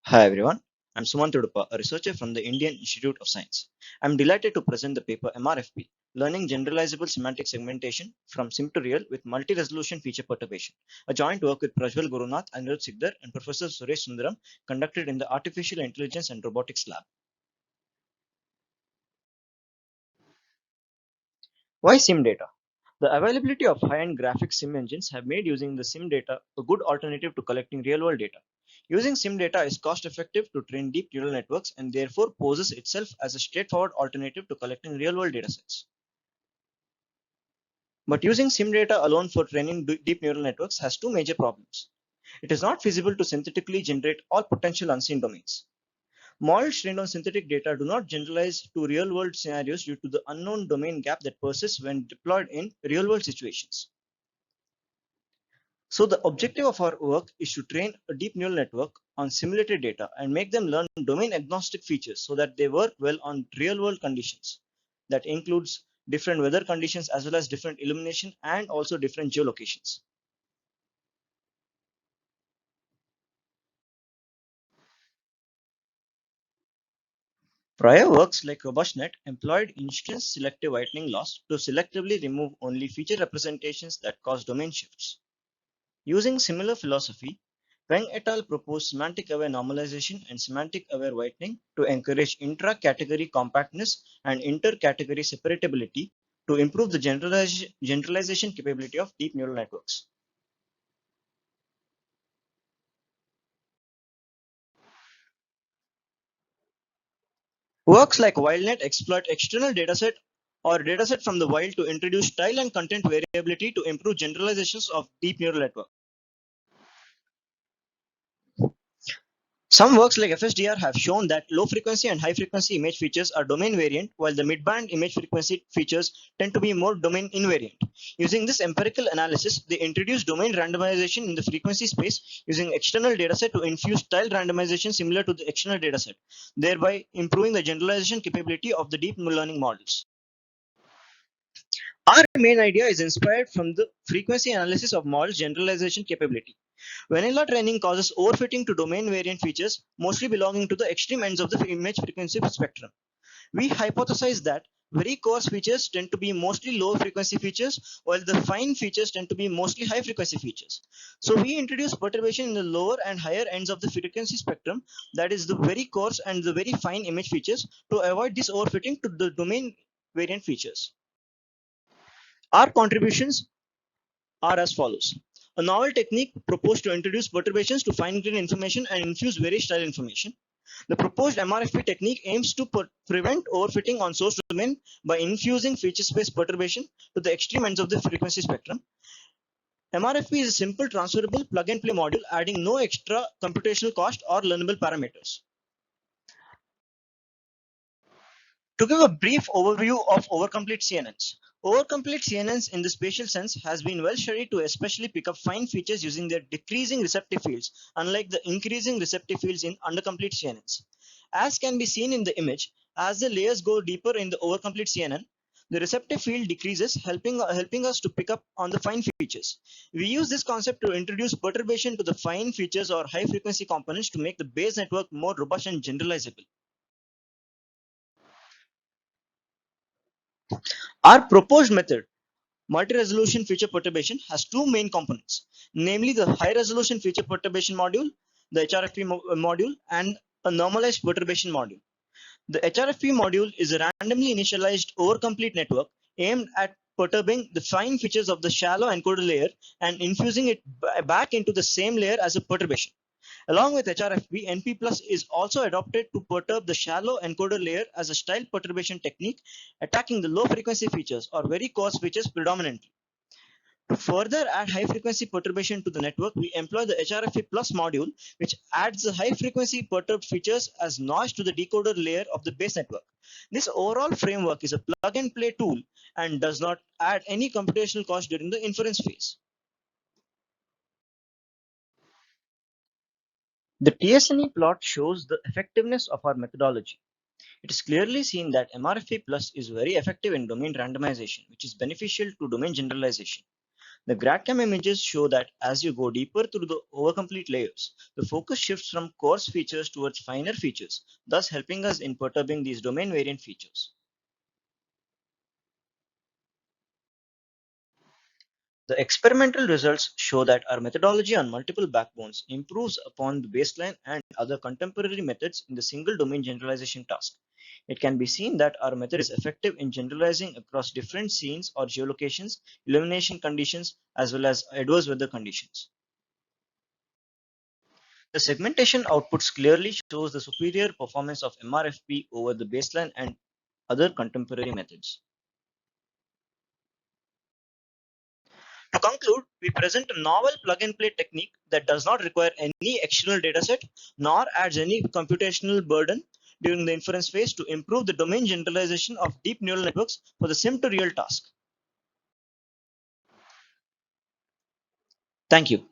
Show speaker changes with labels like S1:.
S1: Hi everyone, I'm Sumant Tuduppa, a researcher from the Indian Institute of Science. I'm delighted to present the paper MRFP, Learning Generalizable Semantic Segmentation from Sim to Real with Multi-Resolution Feature Perturbation, a joint work with Prajwal Gurunath, Anirudh Sikdar and Professor Suresh Sundaram conducted in the Artificial Intelligence and Robotics Lab. Why SIM data? The availability of high-end graphics SIM engines have made using the SIM data a good alternative to collecting real-world data. Using SIM data is cost-effective to train deep neural networks and therefore poses itself as a straightforward alternative to collecting real-world datasets. But using SIM data alone for training deep neural networks has two major problems. It is not feasible to synthetically generate all potential unseen domains. Models trained on synthetic data do not generalize to real-world scenarios due to the unknown domain gap that persists when deployed in real-world situations. So the objective of our work is to train a deep neural network on simulated data and make them learn domain agnostic features so that they work well on real world conditions. That includes different weather conditions as well as different illumination and also different geolocations. Prior works like RobustNet employed instance selective whitening loss to selectively remove only feature representations that cause domain shifts. Using similar philosophy, Peng et al. Proposed semantic-aware normalization and semantic-aware whitening to encourage intra-category compactness and inter-category separatability to improve the generalization capability of deep neural networks. Works like WildNet exploit external dataset or dataset from the wild to introduce style and content variability to improve generalizations of deep neural network. Some works like FSDR have shown that low frequency and high frequency image features are domain variant, while the midband image frequency features tend to be more domain invariant. Using this empirical analysis, they introduce domain randomization in the frequency space using external dataset to infuse style randomization similar to the external dataset, thereby improving the generalization capability of the deep learning models. Our main idea is inspired from the frequency analysis of models generalization capability. Vanilla training causes overfitting to domain variant features, mostly belonging to the extreme ends of the image frequency spectrum. We hypothesize that very coarse features tend to be mostly low frequency features, while the fine features tend to be mostly high frequency features. So we introduce perturbation in the lower and higher ends of the frequency spectrum, that is the very coarse and the very fine image features, to avoid this overfitting to the domain variant features. Our contributions are as follows. A novel technique proposed to introduce perturbations to fine-grained information and infuse very style information. The proposed MRFP technique aims to prevent overfitting on source domain by infusing feature space perturbation to the extreme ends of the frequency spectrum. MRFP is a simple transferable plug-and-play module adding no extra computational cost or learnable parameters. To give a brief overview of overcomplete CNNs. Overcomplete CNNs in the spatial sense has been well studied to especially pick up fine features using their decreasing receptive fields, unlike the increasing receptive fields in undercomplete CNNs. As can be seen in the image, as the layers go deeper in the overcomplete CNN, the receptive field decreases, helping us to pick up on the fine features. We use this concept to introduce perturbation to the fine features or high frequency components to make the base network more robust and generalizable. Our proposed method, multi-resolution feature perturbation, has two main components, namely the high-resolution feature perturbation module, the HRFP module, and a normalized perturbation module. The HRFP module is a randomly initialized overcomplete network aimed at perturbing the fine features of the shallow encoder layer and infusing it back into the same layer as a perturbation. Along with HRFP, NP Plus is also adopted to perturb the shallow encoder layer as a style perturbation technique, attacking the low frequency features or very coarse features predominantly. To further add high frequency perturbation to the network, we employ the HRFP Plus module, which adds the high frequency perturbed features as noise to the decoder layer of the base network. This overall framework is a plug and play tool and does not add any computational cost during the inference phase. The TSNE plot shows the effectiveness of our methodology. It is clearly seen that MRFP Plus is very effective in domain randomization, which is beneficial to domain generalization. The GradCam images show that as you go deeper through the overcomplete layers, the focus shifts from coarse features towards finer features, thus helping us in perturbing these domain variant features. The experimental results show that our methodology on multiple backbones improves upon the baseline and other contemporary methods in the single domain generalization task. It can be seen that our method is effective in generalizing across different scenes or geolocations, illumination conditions, as well as adverse weather conditions. The segmentation outputs clearly shows the superior performance of MRFP over the baseline and other contemporary methods. To conclude, we present a novel plug-and-play technique that does not require any external dataset nor adds any computational burden during the inference phase to improve the domain generalization of deep neural networks for the sim-to-real task. Thank you.